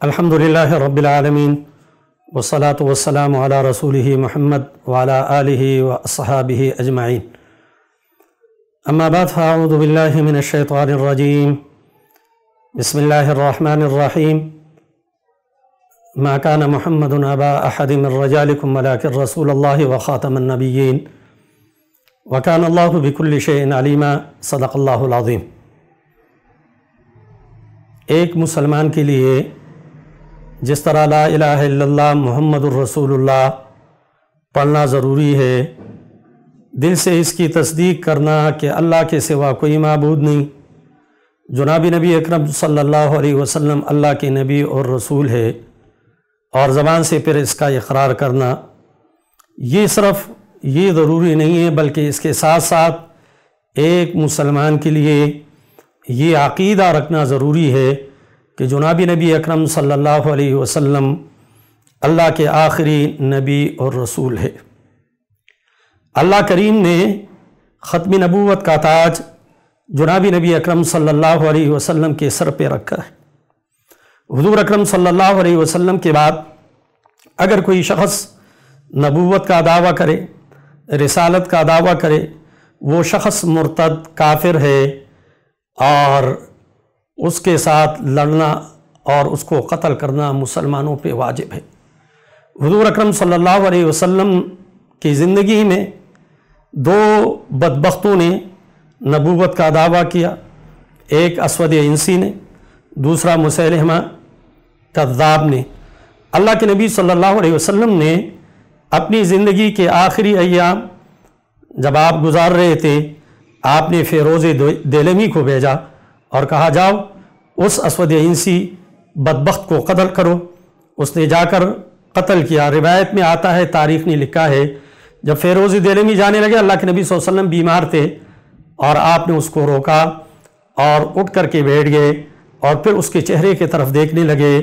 الحمدللہ رب العالمین والصلاة والسلام علی رسولہ محمد وعلی آلہ واصحابہ اجمعین اما بعد فاعوذ باللہ من الشیطان الرجیم بسم اللہ الرحمن الرحیم ما كان محمد ابا احد من رجالكم ولكن رسول الله وخاتم النبیین وكان اللہ بكل شيء علیما صدق اللہ العظیم۔ ایک مسلمان کے لیے جس طرح لا الہ الا اللہ محمد الرسول اللہ پڑھنا ضروری ہے، دل سے اس کی تصدیق کرنا کہ اللہ کے سوا کوئی معبود نہیں، جناب نبی اکرم صلی اللہ علیہ وسلم اللہ کے نبی اور رسول ہے، اور زبان سے پھر اس کا اقرار کرنا، یہ صرف یہ ضروری نہیں ہے بلکہ اس کے ساتھ ساتھ ایک مسلمان کے لیے یہ عقیدہ رکھنا ضروری ہے کہ جناب نبی اکرم صلی اللہ علیہ وسلم اللہ کے آخری نبی اور رسول ہے۔ اللہ کریم نے ختم نبوت کا تاج جناب نبی اکرم صلی اللہ علیہ وسلم کے سر پہ رکھا ہے۔ حضور اکرم صلی اللہ علیہ وسلم کے بعد اگر کوئی شخص نبوت کا دعویٰ کرے، رسالت کا دعویٰ کرے، وہ شخص مرتد کافر ہے اور اس کے ساتھ لڑنا اور اس کو قتل کرنا مسلمانوں پہ واجب ہے۔ حضور اکرم صلی اللہ علیہ وسلم کی زندگی میں دو بدبختوں نے نبوت کا دعویٰ کیا، ایک اسود عنسی نے، دوسرا مسیلمہ کذاب نے۔ اللہ کے نبی صلی اللہ علیہ وسلم نے اپنی زندگی کے آخری ایام جب آپ گزار رہے تھے، آپ نے فیروز دیلمی کو بھیجا اور کہا جاؤ اس اسود عنسی بدبخت کو قتل کرو۔ اس نے جا کر قتل کیا۔ روایت میں آتا ہے، تاریخ نے لکھا ہے، جب فیروز دیلمی جانے لگے، اللہ کے نبی صلی اللہ علیہ وسلم بیمار تھے اور آپ نے اس کو روکا اور اٹھ کر کے بیٹھ گئے اور پھر اس کے چہرے کی طرف دیکھنے لگے،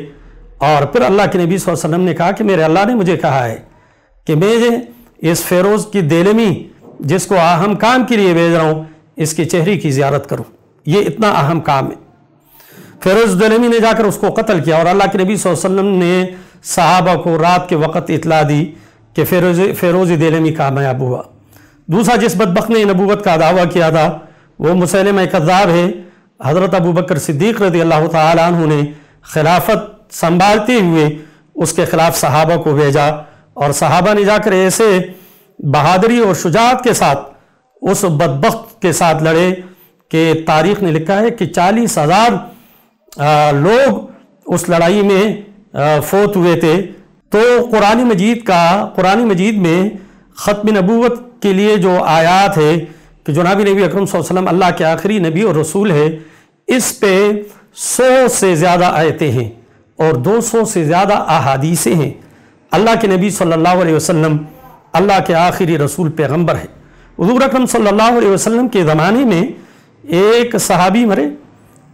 اور پھر اللہ کے نبی صلی اللہ علیہ وسلم نے کہا کہ میرے اللہ نے مجھے کہا ہے کہ میں اس فیروز کی دیلمی جس کو اہم کام کے لیے بھیج رہا ہوں، اس کے چہرے کی زیارت کروں، یہ اتنا اہم کام ہے۔ فیروز دیلمی نے جا کر اس کو قتل کیا اور اللہ کے نبی صلی اللہ علیہ وسلم نے صحابہ کو رات کے وقت اطلاع دی کہ فیروز دیلمی کامیاب ہوا۔ دوسرا جس بدبخت نے نبوت کا دعویٰ کیا تھا وہ مسیلمہ کذاب ہے۔ حضرت ابوبکر صدیق رضی اللہ تعالی عنہ نے خلافت سنبھالتے ہوئے اس کے خلاف صحابہ کو بھیجا، اور صحابہ نے جا کر ایسے بہادری اور شجاعت کے ساتھ اس بدبخت کے ساتھ لڑے کہ تاریخ نے لکھا ہے کہ 40,000 لوگ اس لڑائی میں فوت ہوئے تھے۔ تو قرآن مجید میں ختم نبوت کے لیے جو آیات ہے کہ جناب نبی اکرم صلی اللہ علیہ وسلم اللہ کے آخری نبی اور رسول ہے، اس پہ 100 سے زیادہ آیتیں ہیں اور 200 سے زیادہ احادیثیں ہیں۔ اللہ کے نبی صلی اللہ علیہ وسلم اللہ کے آخری رسول پیغمبر ہے۔ حضور اکرم صلی اللہ علیہ وسلم کے زمانے میں ایک صحابی مرے،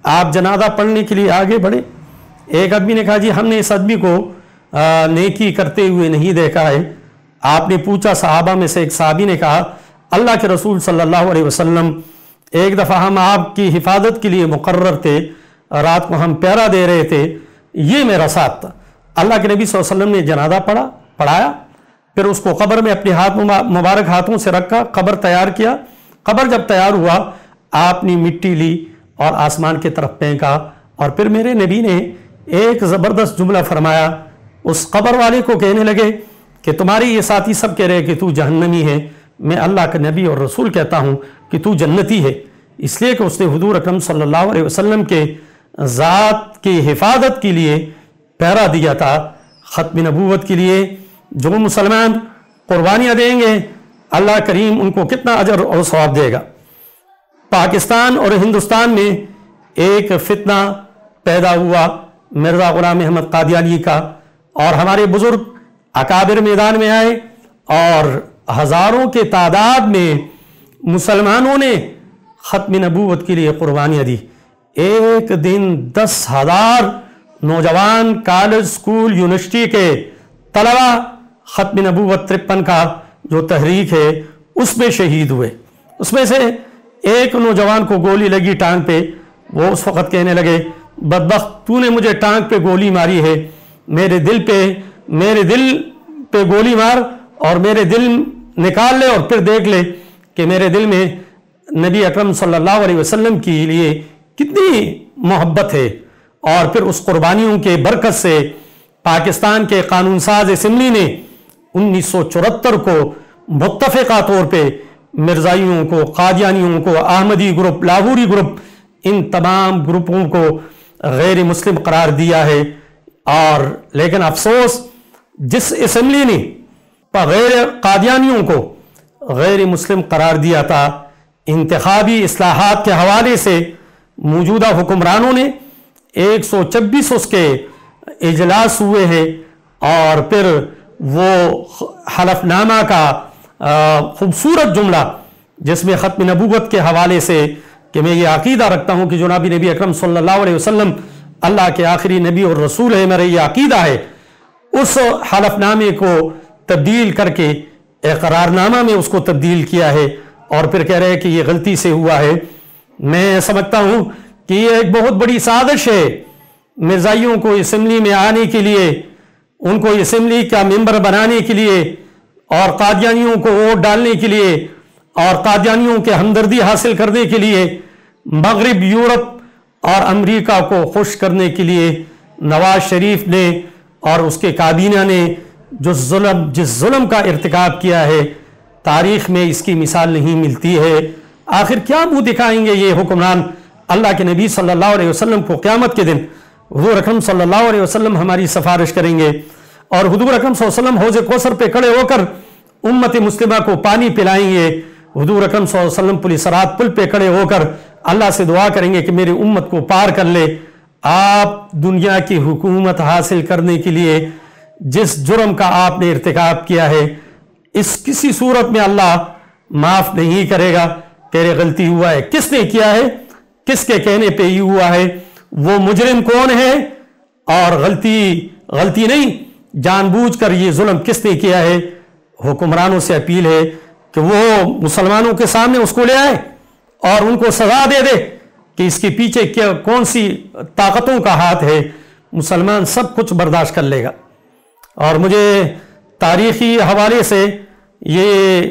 آپ جنازہ پڑھنے کے لیے آگے بڑھے، ایک آدمی نے کہا جی ہم نے اس آدمی کو نیکی کرتے ہوئے نہیں دیکھا ہے۔ آپ نے پوچھا، صحابہ میں سے ایک صحابی نے کہا اللہ کے رسول صلی اللہ علیہ وسلم ایک دفعہ ہم آپ کی حفاظت کے لیے مقرر تھے، رات کو ہم پہرا دے رہے تھے، یہ میرا ساتھ تھا۔ اللہ کے نبی صلی اللہ علیہ وسلم نے جنازہ پڑھایا، پھر اس کو قبر میں اپنے مبارک ہاتھوں سے رکھا، قبر تیار کیا۔ قبر جب تیار ہوا، آپ نے مٹی لی اور آسمان کی طرف پھینکا، اور پھر میرے نبی نے ایک زبردست جملہ فرمایا۔ اس قبر والے کو کہنے لگے کہ تمہارے یہ ساتھی سب کہہ رہے کہ تو جہنمی ہے، میں اللہ کا نبی اور رسول کہتا ہوں کہ تو جنتی ہے، اس لیے کہ اس نے حضور اکرم صلی اللہ علیہ وسلم کے ذات کی حفاظت کے لیے پہرا دیا تھا۔ ختم نبوت کے لیے جو مسلمان قربانیاں دیں گے، اللہ کریم ان کو کتنا اجر اور ثواب دے گا۔ پاکستان اور ہندوستان میں ایک فتنہ پیدا ہوا مرزا غلام احمد قادیانی کا، اور ہمارے بزرگ اکابر میدان میں آئے اور ہزاروں کے تعداد میں مسلمانوں نے ختم نبوت کے لیے قربانیاں دی۔ ایک دن 10,000 نوجوان کالج، اسکول، یونیورسٹی کے طلبہ ختم نبوت 53 کا جو تحریک ہے اس میں شہید ہوئے۔ اس میں سے ایک نوجوان کو گولی لگی ٹانگ پہ، وہ اس وقت کہنے لگے بدبخت تو نے مجھے ٹانگ پہ گولی ماری ہے، میرے دل پہ گولی مار اور میرے دل نکال لے اور پھر دیکھ لے کہ میرے دل میں نبی اکرم صلی اللہ علیہ وسلم کے لیے کتنی محبت ہے۔ اور پھر اس قربانیوں کے برکت سے پاکستان کے قانون ساز اسمبلی نے 1974 کو متفقہ طور پہ مرزائیوں کو، قادیانیوں کو، احمدی گروپ، لاہوری گروپ، ان تمام گروپوں کو غیر مسلم قرار دیا ہے۔ اور لیکن افسوس جس اسمبلی نے غیر قادیانیوں کو غیر مسلم قرار دیا تھا، انتخابی اصلاحات کے حوالے سے موجودہ حکمرانوں نے 126 اس کے اجلاس ہوئے ہیں، اور پھر وہ حلف نامہ کا خوبصورت جملہ جس میں ختم نبوت کے حوالے سے کہ میں یہ عقیدہ رکھتا ہوں کہ جناب نبی اکرم صلی اللہ علیہ وسلم اللہ کے آخری نبی اور رسول ہے، میرا یہ عقیدہ ہے، اس حلف نامے کو تبدیل کر کے اقرار نامہ میں اس کو تبدیل کیا ہے، اور پھر کہہ رہے ہیں کہ یہ غلطی سے ہوا ہے۔ میں سمجھتا ہوں کہ یہ ایک بہت بڑی سازش ہے مرزائیوں کو اسمبلی میں آنے کے لیے، ان کو اسمبلی کا ممبر بنانے کے لیے، اور قادیانیوں کو ووٹ ڈالنے کے لیے، اور قادیانیوں کے ہمدردی حاصل کرنے کے لیے، مغرب، یورپ اور امریکہ کو خوش کرنے کے لیے نواز شریف نے اور اس کے کابینہ نے جس ظلم کا ارتکاب کیا ہے، تاریخ میں اس کی مثال نہیں ملتی ہے۔ آخر کیا منہ دکھائیں گے یہ حکمران اللہ کے نبی صلی اللہ علیہ وسلم کو؟ قیامت کے دن حضور اکرم صلی اللہ علیہ وسلم ہماری سفارش کریں گے، اور حضور اکرم صلی اللہ علیہ وسلم حوض کوثر پہ کھڑے ہو کر امت مسلمہ کو پانی پلائیں گے۔ حضور اکرم صلی اللہ علیہ وسلم پل صراط پل پہ کھڑے ہو کر اللہ سے دعا کریں گے کہ میری امت کو پار کر لے۔ آپ دنیا کی حکومت حاصل کرنے کے لیے جس جرم کا آپ نے ارتکاب کیا ہے، اس کسی صورت میں اللہ معاف نہیں کرے گا۔ تیرے غلطی ہوا ہے، کس نے کیا ہے، کس کے کہنے پہ یہ ہوا ہے، وہ مجرم کون ہے، اور غلطی نہیں جان بوجھ کر یہ ظلم کس نے کیا ہے۔ حکمرانوں سے اپیل ہے کہ وہ مسلمانوں کے سامنے اس کو لے آئے اور ان کو سزا دے دے کہ اس کے پیچھے کون سی طاقتوں کا ہاتھ ہے۔ مسلمان سب کچھ برداشت کر لے گا۔ اور مجھے تاریخی حوالے سے یہ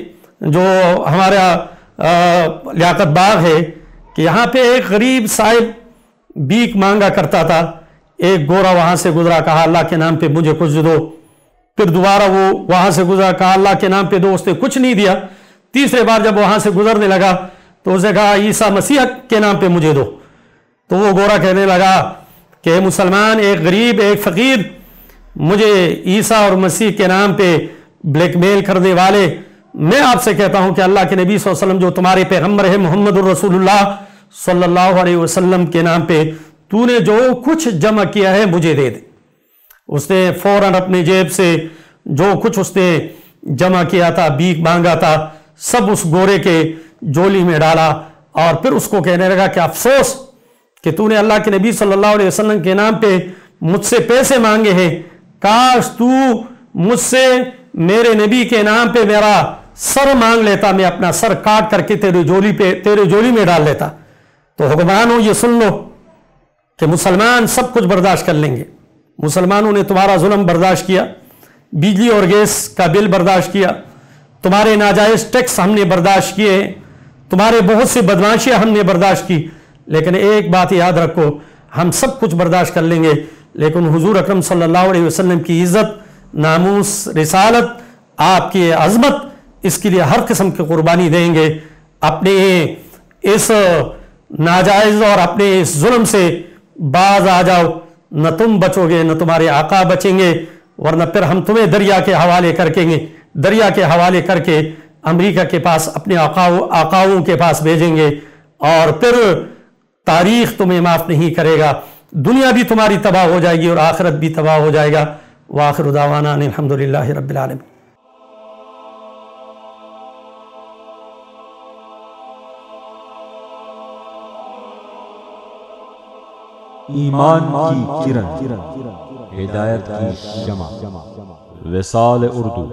جو ہمارا لیاقت باغ ہے کہ یہاں پہ ایک غریب صاحب بھیک مانگا کرتا تھا، ایک گورا وہاں سے گزرا، کہا اللہ کے نام پہ مجھے کچھ دو، پھر دوبارہ وہ وہاں سے گزرا، کہا اللہ کے نام پہ دو، اس نے کچھ نہیں دیا۔ تیسرے بار جب وہاں سے گزرنے لگا تو اسے کہا عیسیٰ مسیح کے نام پہ مجھے دو۔ تو وہ گورا کہنے لگا کہ مسلمان، ایک غریب، ایک فقیر، مجھے عیسیٰ اور مسیح کے نام پہ بلیک میل کرنے والے، میں آپ سے کہتا ہوں کہ اللہ کے نبی صلی اللہ علیہ وسلم جو تمہارے پیغمبر ہے، محمد الرسول اللہ صلی اللہ علیہ وسلم کے نام پہ تو نے جو کچھ جمع کیا ہے مجھے دے دے۔ اس نے فوراً اپنے جیب سے جو کچھ اس نے جمع کیا تھا، بھیک مانگا تھا، سب اس گورے کے جولی میں ڈالا، اور پھر اس کو کہنے لگا کہ افسوس کہ تو نے اللہ کے نبی صلی اللہ علیہ وسلم کے نام پہ مجھ سے پیسے مانگے ہیں، کاش تو مجھ سے میرے نبی کے نام پہ میرا سر مانگ لیتا، میں اپنا سر کاٹ کر کے تیرے جولی میں ڈال لیتا۔ تو حکمرانوں یہ سن لو کہ مسلمان سب کچھ برداشت کر لیں گے۔ مسلمانوں نے تمہارا ظلم برداشت کیا، بجلی اور گیس کا بل برداشت کیا، تمہارے ناجائز ٹیکس ہم نے برداشت کیے، تمہارے بہت سی بدمعاشیاں ہم نے برداشت کی، لیکن ایک بات یاد رکھو، ہم سب کچھ برداشت کر لیں گے، لیکن حضور اکرم صلی اللہ علیہ وسلم کی عزت، ناموس، رسالت، آپ کی عظمت، اس کے لیے ہر قسم کی قربانی دیں گے۔ اپنے اس ناجائز اور اپنے اس ظلم سے باز آ جاؤ، نہ تم بچو گے نہ تمہارے آقا بچیں گے، ورنہ پھر ہم تمہیں دریا کے حوالے کر کے امریکہ کے پاس اپنے آقاؤں کے پاس بھیجیں گے، اور پھر تاریخ تمہیں معاف نہیں کرے گا، دنیا بھی تمہاری تباہ ہو جائے گی اور آخرت بھی تباہ ہو جائے گا۔ وآخر دعوانا ان الحمدللہ رب العالمین۔ ایمان کی کرن، ہدایت کی شمع، وصال اردو۔